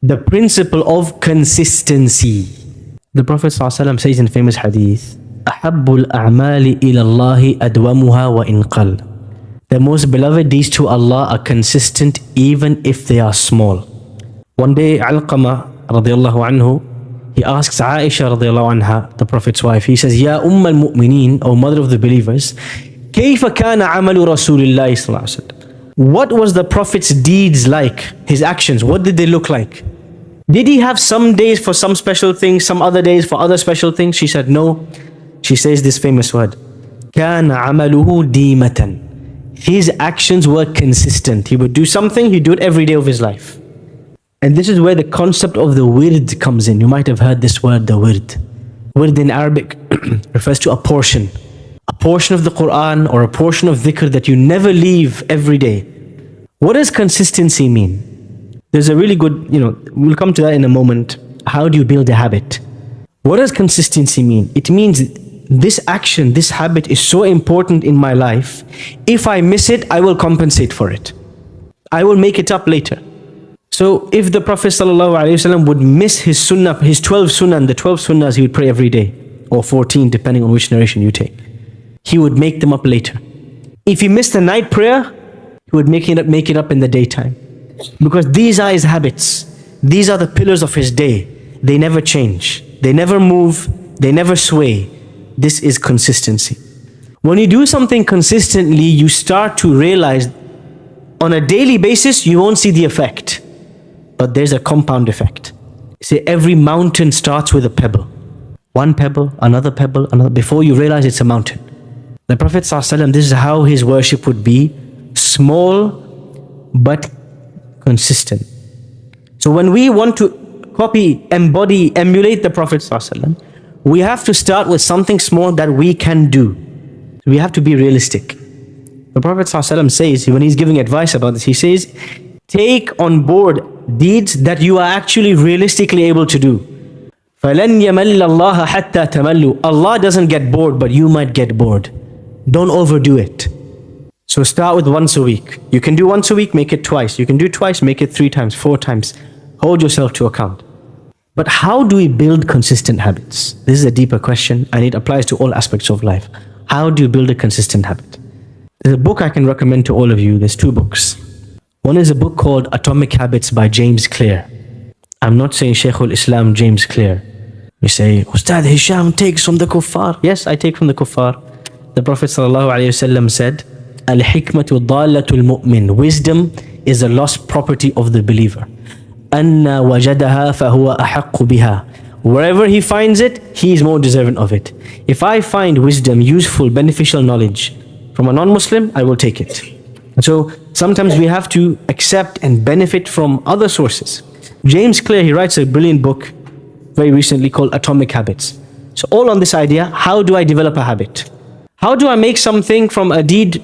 The principle of consistency. The Prophet ﷺ says in famous hadith, أَحَبُّ الْأَعْمَالِ إِلَى اللَّهِ أَدْوَمُهَا وَإِنْ قَلَّ. The most beloved deeds to Allah are consistent even if they are small. One day, Alqama radiallahu anhu, he asks Aisha radiallahu anha, the Prophet's wife, he says, Ya al-Mu'mineen, O mother of the believers, كيف كان عمل رسول الله صلى الله عليه وسلم? What was the Prophet's deeds like? His actions, what did they look like? Did he have some days for some special things, some other days for other special things? She said, no. She says this famous word, كان عمله ديمة. His actions were consistent. He would do something, he'd do it every day of his life. And this is where the concept of the wird comes in. You might have heard this word, the wird. Wird in Arabic refers to a portion of the Quran or a portion of dhikr that you never leave every day. What does consistency mean? There's a really good, we'll come to that in a moment. How do you build a habit? What does consistency mean? It means this action, this habit is so important in my life. If I miss it, I will compensate for it. I will make it up later. So if the Prophet ﷺ would miss his sunnah, his 12 sunnah, the 12 sunnahs he would pray every day, or 14 depending on which narration you take, he would make them up later. If he missed the night prayer, he would make it up in the daytime. Because these are his habits. These are the pillars of his day. They never change. They never move. They never sway. This is consistency. When you do something consistently, you start to realize on a daily basis, you won't see the effect. But there's a compound effect. See, every mountain starts with a pebble. One pebble, another, before you realize it's a mountain. The Prophet ﷺ, this is how his worship would be, small but consistent. So when we want to copy, embody, emulate the Prophet ﷺ, we have to start with something small that we can do. We have to be realistic. The Prophet ﷺ says, when he's giving advice about this, he says, take on board deeds that you are actually realistically able to do. فَلَنْ يَمَلَّ اللَّهَ حَتَّى تَمَلُّ. Allah doesn't get bored, but you might get bored. Don't overdo it. So start with once a week. You can do once a week, make it twice. You can do twice, make it 3 times, 4 times. Hold yourself to account. But how do we build consistent habits? This is a deeper question and it applies to all aspects of life. How do you build a consistent habit? There's a book I can recommend to all of you. There's 2 books. One is a book called Atomic Habits by James Clear. I'm not saying Shaykhul Islam James Clear. You say, Ustad Hisham takes from the kuffar. Yes, I take from the kuffar. The Prophet ﷺ said, Al-hikmatu dalatul mu'min. Wisdom is a lost property of the believer. Anna wajadaha fahuwa ahaqqu biha. Wherever he finds it, he is more deserving of it. If I find wisdom, useful, beneficial knowledge from a non-Muslim, I will take it. So sometimes we have to accept and benefit from other sources. James Clear, he writes a brilliant book very recently called Atomic Habits. So all on this idea, how do I develop a habit? How do I make something from a deed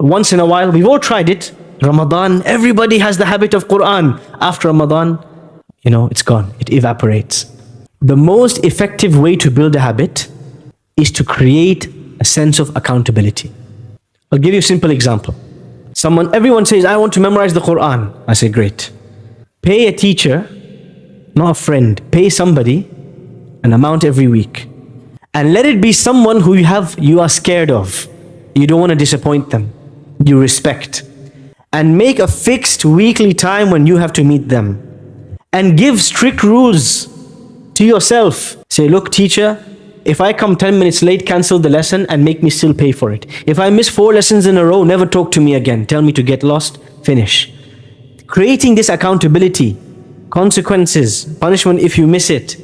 once in a while? We've all tried it. Ramadan, everybody has the habit of Quran. After Ramadan, it's gone. It evaporates. The most effective way to build a habit is to create a sense of accountability. I'll give you a simple example. Everyone says, I want to memorize the Quran. I say, great. Pay a teacher, not a friend. Pay somebody an amount every week. And let it be someone who you are scared of. You don't want to disappoint them. You respect. And make a fixed weekly time when you have to meet them. And give strict rules to yourself. Say, look, teacher, if I come 10 minutes late, cancel the lesson and make me still pay for it. If I miss 4 lessons in a row, never talk to me again. Tell me to get lost, finish. Creating this accountability, consequences, punishment if you miss it,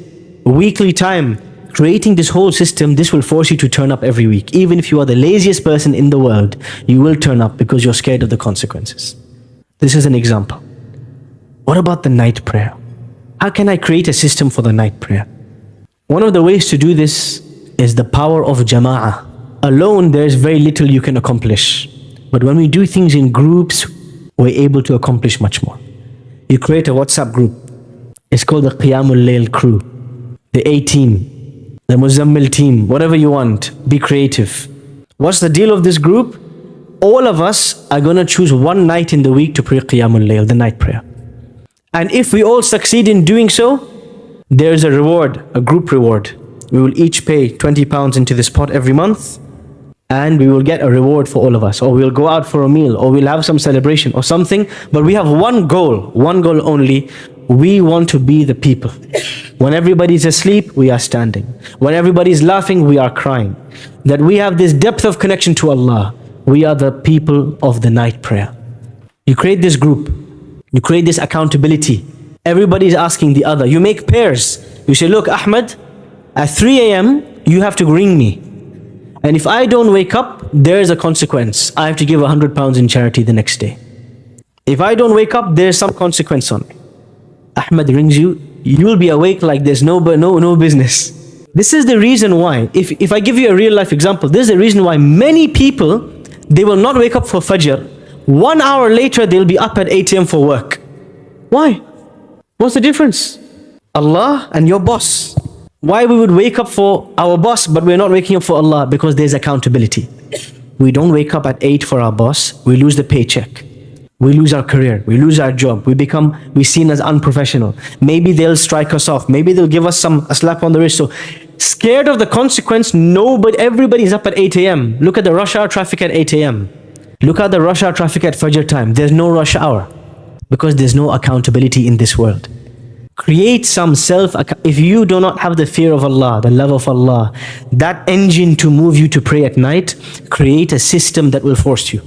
weekly time, creating this whole system, this will force you to turn up every week. Even if you are the laziest person in the world, you will turn up because you're scared of the consequences. This is an example. What about the night prayer? How can I create a system for the night prayer? One of the ways to do this is the power of jama'ah. Alone, there's very little you can accomplish. But when we do things in groups, we're able to accomplish much more. You create a WhatsApp group. It's called the Qiyamul Layl crew. The A team, the Muzammil team, whatever you want. Be creative. What's the deal of this group? All of us are going to choose one night in the week to pray Qiyamul Layl, the night prayer. And if we all succeed in doing so, there is a reward, a group reward. We will each pay £20 into this pot every month, and we will get a reward for all of us. Or we'll go out for a meal, or we'll have some celebration or something. But we have one goal only. We want to be the people. When everybody's asleep, we are standing. When everybody's laughing, we are crying. That we have this depth of connection to Allah. We are the people of the night prayer. You create this group. You create this accountability. Everybody is asking the other. You make pairs. You say, look, Ahmed, at 3 a.m., you have to ring me. And if I don't wake up, there is a consequence. I have to give £100 in charity the next day. If I don't wake up, there's some consequence on me. Ahmed rings you, you'll be awake like there's no business. This is the reason why, if I give you a real life example, this is the reason why many people, they will not wake up for Fajr. 1 hour later, they'll be up at 8 a.m. for work. Why? What's the difference? Allah and your boss. Why we would wake up for our boss, but we're not waking up for Allah? Because there's accountability. We don't wake up at 8 for our boss, we lose the paycheck. We lose our career, we lose our job, we're seen as unprofessional. Maybe they'll strike us off, maybe they'll give us a slap on the wrist. So scared of the consequence, everybody's up at 8 a.m. Look at the rush hour traffic at 8 a.m. Look at the rush hour traffic at Fajr time. There's no rush hour because there's no accountability in this world. Create some if you do not have the fear of Allah, the love of Allah, that engine to move you to pray at night, create a system that will force you.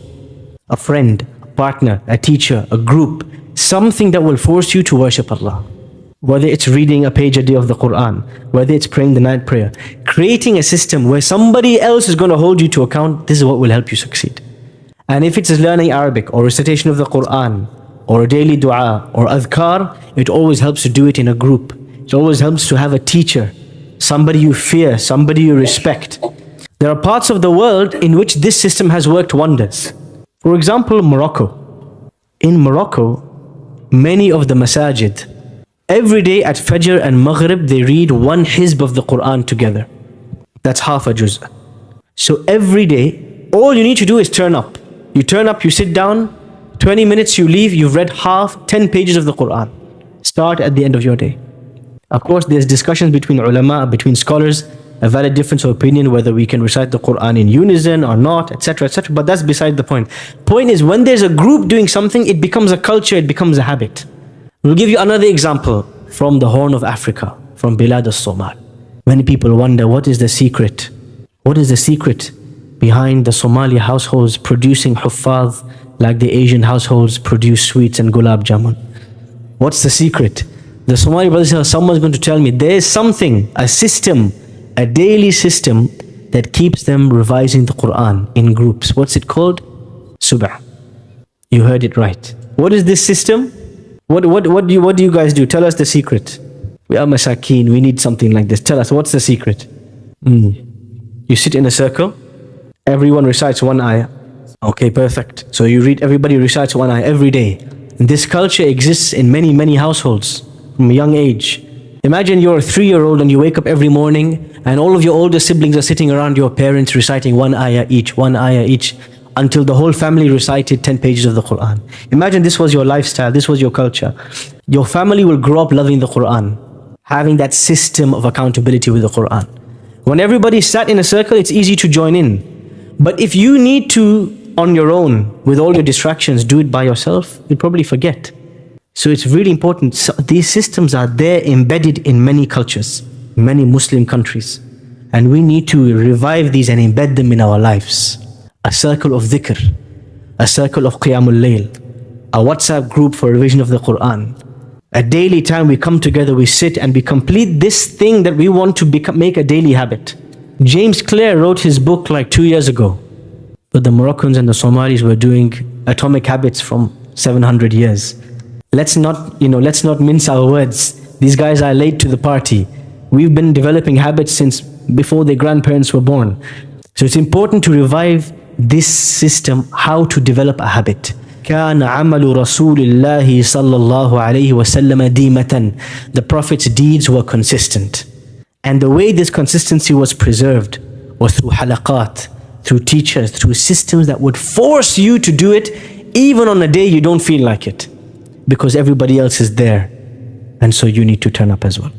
A friend, partner, a teacher, a group, something that will force you to worship Allah. Whether it's reading a page a day of the Quran, whether it's praying the night prayer, creating a system where somebody else is going to hold you to account, this is what will help you succeed. And if it's learning Arabic or recitation of the Quran or a daily dua or adhkar, it always helps to do it in a group. It always helps to have a teacher, somebody you fear, somebody you respect. There are parts of the world in which this system has worked wonders. For example, Morocco. In Morocco, many of the masajid, every day at Fajr and Maghrib, they read one hizb of the Quran together. That's half a juz'. So every day, all you need to do is turn up. You turn up, you sit down, 20 minutes you leave, you've read 10 pages of the Quran. Start at the end of your day. Of course, there's discussions between ulama, between scholars, a valid difference of opinion whether we can recite the Quran in unison or not, etc., etc. But that's beside the point. Point is, when there's a group doing something, it becomes a culture, it becomes a habit. We'll give you another example from the Horn of Africa, from Bilad al-Somal. Many people wonder, what is the secret? What is the secret behind the Somali households producing huffaz like the Asian households produce sweets and gulab jamun? What's the secret? The Somali brothers say, someone's going to tell me, there's something, a system, a daily system that keeps them revising the Quran in groups. What's it called? Subh. You heard it right. What is this system? What do you guys do? Tell us the secret. We are masakeen, we need something like this. Tell us, what's the secret? You sit in a circle, everyone recites one ayah. Okay, perfect. So everybody recites one ayah every day. And this culture exists in many, many households from a young age. Imagine you're a 3-year-old and you wake up every morning and all of your older siblings are sitting around your parents reciting one ayah each, until the whole family recited 10 pages of the Quran. Imagine this was your lifestyle, this was your culture. Your family will grow up loving the Quran, having that system of accountability with the Quran. When everybody sat in a circle, it's easy to join in. But if you need to, on your own, with all your distractions, do it by yourself, you'll probably forget. So it's really important. So these systems are there embedded in many cultures, many Muslim countries. And we need to revive these and embed them in our lives. A circle of dhikr, a circle of qiyamul layl, a WhatsApp group for revision of the Quran. A daily time we come together, we sit and we complete this thing that we want to make a daily habit. James Clear wrote his book like 2 years ago. But the Moroccans and the Somalis were doing atomic habits from 700 years. Let's not mince our words. These guys are late to the party. We've been developing habits since before their grandparents were born. So it's important to revive this system, how to develop a habit. كان عمل رسول الله صلى الله عليه وسلم ديمة. The Prophet's deeds were consistent. And the way this consistency was preserved was through halaqat, through teachers, through systems that would force you to do it even on a day you don't feel like it. because everybody else is there. And so you need to turn up as well.